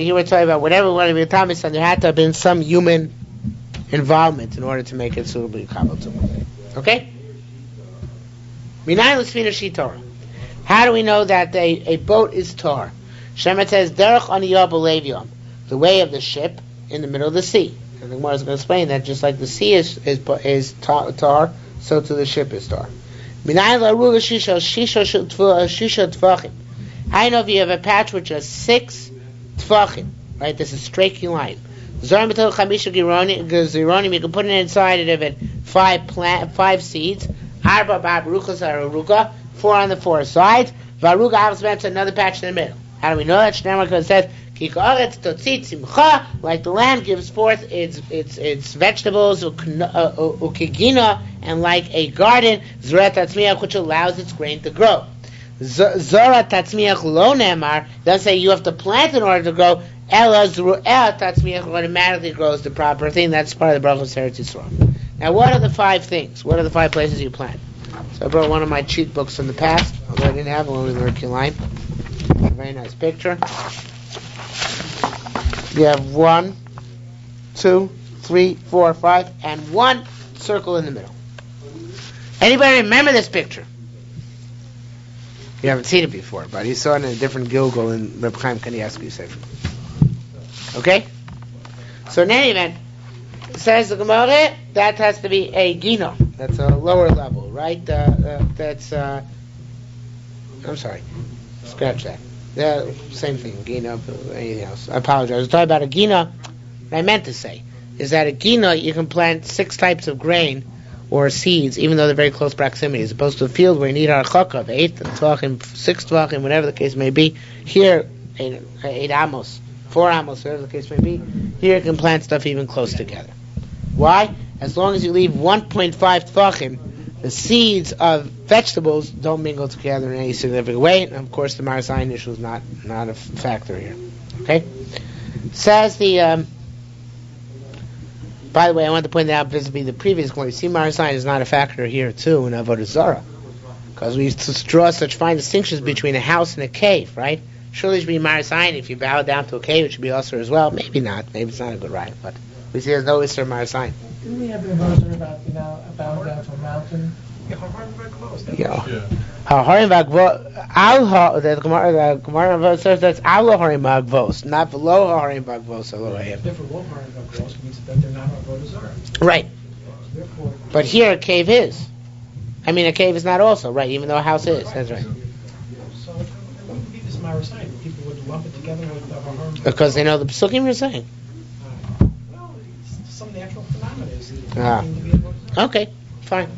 you were talking about whatever we want to be a Thomas, and there had to have been some human involvement in order to make it suitably kabel tumah. Okay? How do we know that a boat is tar? Shema says derech aniyah b'lev, the way of the ship in the middle of the sea. And the Gemara is going to explain that just like the sea is tar, so too the ship is tar. How do you know if you have a patch which has 6 tfachim, right? This is straight line. You can put it inside of it 5 seeds. 4 on the 4 sides. Another patch in the middle. How do we know that? Shneimar says, like the land gives forth its vegetables, and like a garden, which allows its grain to grow. Zora tatzmiach lo nemar doesn't say you have to plant in order to grow. Ela zru'el tatzmiach automatically grows the proper thing. That's part of the brachos Eretz Yisrael. Now, what are the 5 things? What are the 5 places you plant? So I brought one of my cheat books from the past, although I didn't have one with Mercury line. A very nice picture. You have 1, 2, 3, 4, 5, and 1 circle in the middle. Anybody remember this picture? You haven't seen it before, but you saw it in a different Gilgal in Reb Chaim Kanievsky Sefer. Okay? So in any event, says the Gemara, that has to be a gino. That's a lower level, right? That's, I'm sorry. Scratch that. Same thing, gino, anything else. I apologize. I was talking about a gino. What I meant to say is that a gino, you can plant 6 types of grain or seeds, even though they're very close proximity, as opposed to a field where you need a chakav, 8 tvachim, 6 tvachim, whatever the case may be. Here, 8 amos, 4 amos, whatever the case may be. Here you can plant stuff even close together. Why? As long as you leave 1.5 tvachim, the seeds of vegetables don't mingle together in any significant way. And of course, the Marasayan issue is not a factor here. Okay? Says the... By the way, I want to point out visibly the previous one. You see, Marasayan is not a factor here too in Avodah Zarah, because we used to draw such fine distinctions between a house and a cave, right? Surely it should be Marasayan if you bow down to a cave, it should be Usher as well. Maybe not. Maybe it's not a good right, but we see there's no Usher Marasayan. Didn't we have an Avodah about bowing down to a mountain Yeah, Harim very close. Yeah. Yeah. Harim v'agvos. Al the Gemara says that's al harim v'agvos, not below harim v'agvos. Therefore, low Harim very close means that they're not avodah zarah. Right. Therefore, But here a cave is. I mean, a cave is not also right, even though a house is. That's right. so it would be this Mara sign. People would lump it together with the Harim. Because they know the Pesukim are saying. Well, it's some natural phenomena. Ah. To be avodah zarah. Okay, fine.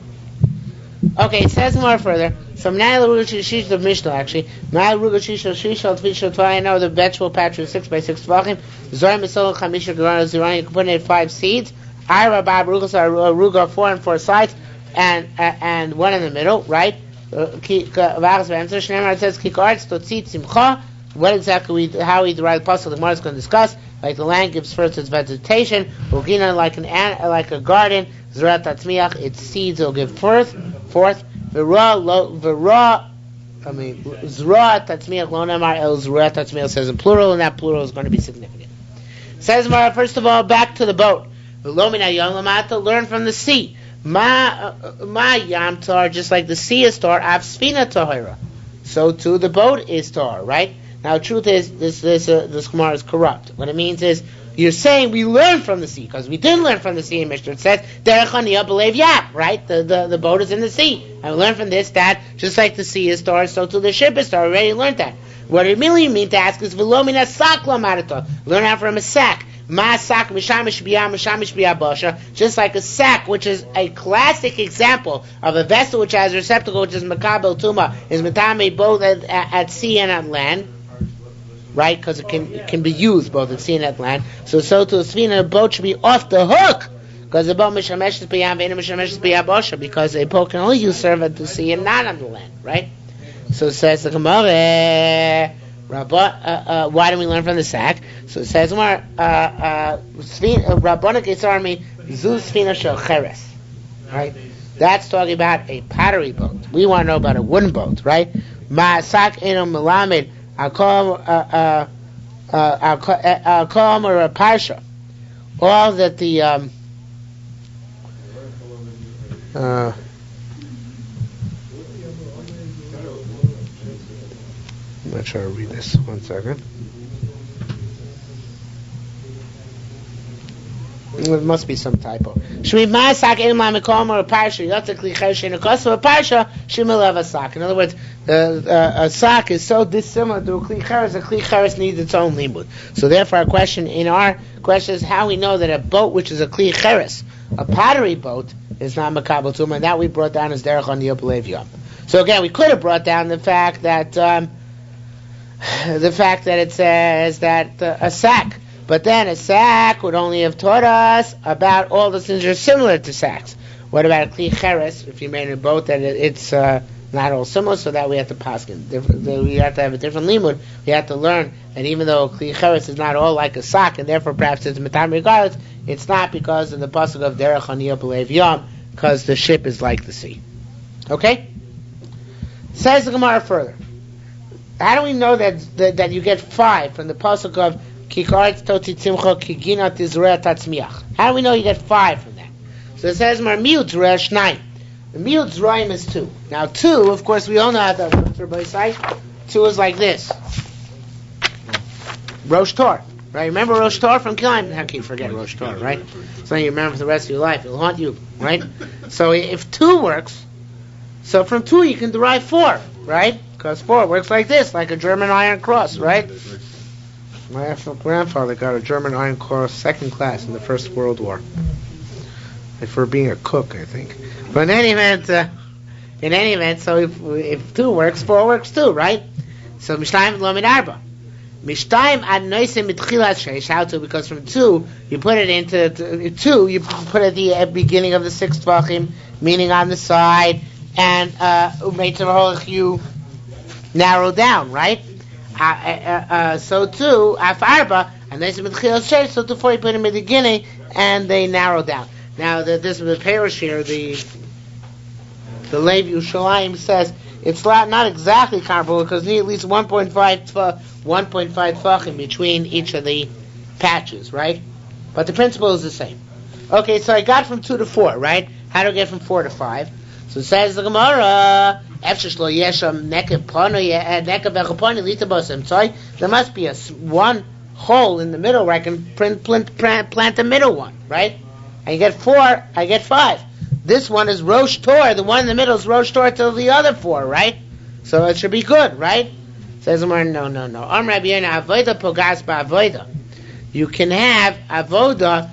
Okay, it says more further. From Nile Rugashish of Mishnah, actually. Nile Rugashish of Shishal Tvishal Tvai, I know the vegetable patch is 6 by 6 tvachim. Zorim Misol Chamisha Garana Zirani, you can put in 5 seeds. Ira Bab Rugas Ruga 4 and 4 sides, and 1 in the middle, right? It says Kikarts Totzit Simcha. What exactly how we derive the pasuk the Gemara is going to discuss. Like the land gives first its vegetation, Ugina like a garden, Zerat Tatzmiach, its seeds will give fourth. Zra Tatzmiach lo namar el Zra Tatzmiach says in plural, and that plural is going to be significant. Says Mara, first of all, back to the boat. Learn from the sea. Ma yam tar, just like the sea is tar, avsfina tahira. So too the boat is tar, right? Now, truth is, this Gemara is corrupt. What it means is, you're saying we learn from the sea, because we did learn from the sea in Mishnah. It says, Derech Haniyah B'Lev Yam, right? The boat is in the sea. And we learn from this that, just like the sea is tar, so too the ship is tar. We already learned that. What it really means to ask is, V'lo min ha-sak lo marata. Learn out from a sack. Ma-sak mishamish b'yam, mishamish b'yabasha. Just like a sack, which is a classic example of a vessel which has a receptacle, which is makabel tuma, is matame both at sea and at land. Right, because it can be used both at sea and at land. So to a svina, a boat should be off the hook, because the boat mishameshes b'yam ve'ena mishameshes b'yabosha, because a boat can only serve at the sea and not on the land. Right. So it says the Gemara, why do we learn from the sack? So it says more, Rabbana Kesarmi zu svina shel cheres. Right. That's talking about a pottery boat. We want to know about a wooden boat. Right. Ma sak eno melamed. I'll call him or a parsha. All that the I'm not sure I'll read this. 1 second. There must be some typo. In other words, a sock is so dissimilar to a kli cheres needs its own limud. So therefore our question is how we know that a boat which is a kli cheres, a pottery boat, is not makabel tumah, and that we brought down as derech haniyah b'lev yam. So again, we could have brought down the fact that it says that a sack. But then a sack would only have taught us about all the things that are similar to sacks. What about a kli cheres? If you made a boat that it's not all similar, so that we have to paskin. We have to have a different limud. We have to learn that even though a kli cheres is not all like a sack, and therefore perhaps it's matam regardless, it's not because of the pasuk of derech haniyah b'lev yam, because the ship is like the sea. Okay? Says the Gemara further. How do we know that you get 5 from the pasuk of Kikaret Toti Tzimcha Kiginat Izrea Tatzmiach? How do we know you get 5 from that? So it says Mar Miut Zrea Shnayim. The Miut Zeraim is 2. Now 2, of course, we all know how that works for both sides. 2 is like this. Rosh Tor. Right? Remember Rosh Tor from Kilayim? How can you forget Rosh Tor, right? Something you remember for the rest of your life. It'll haunt you, right? So if 2 works, so from 2 you can derive 4, right? Because 4 works like this, like a German Iron Cross, right? My grandfather got a German Iron Cross 2nd class in the First World War. For being a cook, I think. But in any event, so if 2 works, 4 works too, right? So Mishtayim lo min arba. Mishtayim ad noisim mitchilas sheish. How to? Because from 2 you put it into 2 you put at the beginning of the 6 tvachim, meaning on the side, and you narrow down, right? So too, afarba and noisim mitchilas sheish. So too 4 you put them at the beginning, and they narrow down. Now this is the parish here. The Lev Yerushalmi says it's not exactly comparable because you need at least 1.5 tefachim between each of the patches, right? But the principle is the same. Okay, so I got from 2 to 4, right? How do I get from 4 to 5? So it says the Gemara, there must be one hole in the middle where I can plant the middle one, right? I get 4, I get 5. This one is Rosh Tor, the one in the middle is Rosh Tor to the other 4, right? So it should be good, right? Says the Gemara, no. Avoda pogas ba'avoda. You can have avoda,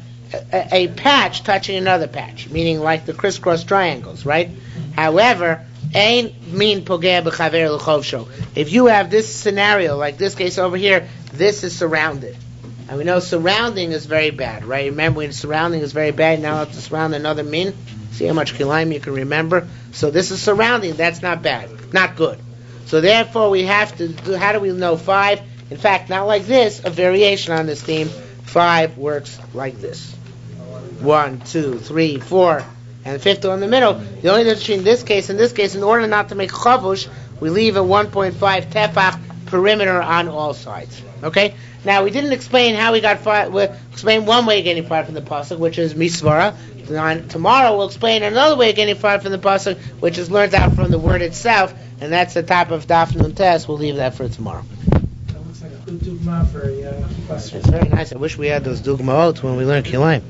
a patch touching another patch, meaning like the crisscross triangles, right? However, ein min pogea b'chaver l'chovsho. If you have this scenario, like this case over here, this is surrounded. And we know surrounding is very bad, right? Remember when surrounding is very bad, now have to surround another min? See how much kilaim you can remember? So this is surrounding, that's not bad, not good. So therefore we have to do, how do we know 5? In fact, not like this, a variation on this theme. 5 works like this. 1, 2, 3, 4, and the 5th one in the middle. The only difference between this case and this case, in order not to make chavush, we leave a 1.5 tefach perimeter on all sides. Okay? Now, we didn't explain how we got 5. We'll explain one way of getting 5 from the pasuk, which is misvara. Tomorrow we'll explain another way of getting 5 from the pasuk, which is learned out from the word itself, and that's the top of Daf Nun Tes. We'll leave that for tomorrow. That looks like a good dugma for kippah. It's very nice. I wish we had those dugmaot when we learn kilaim.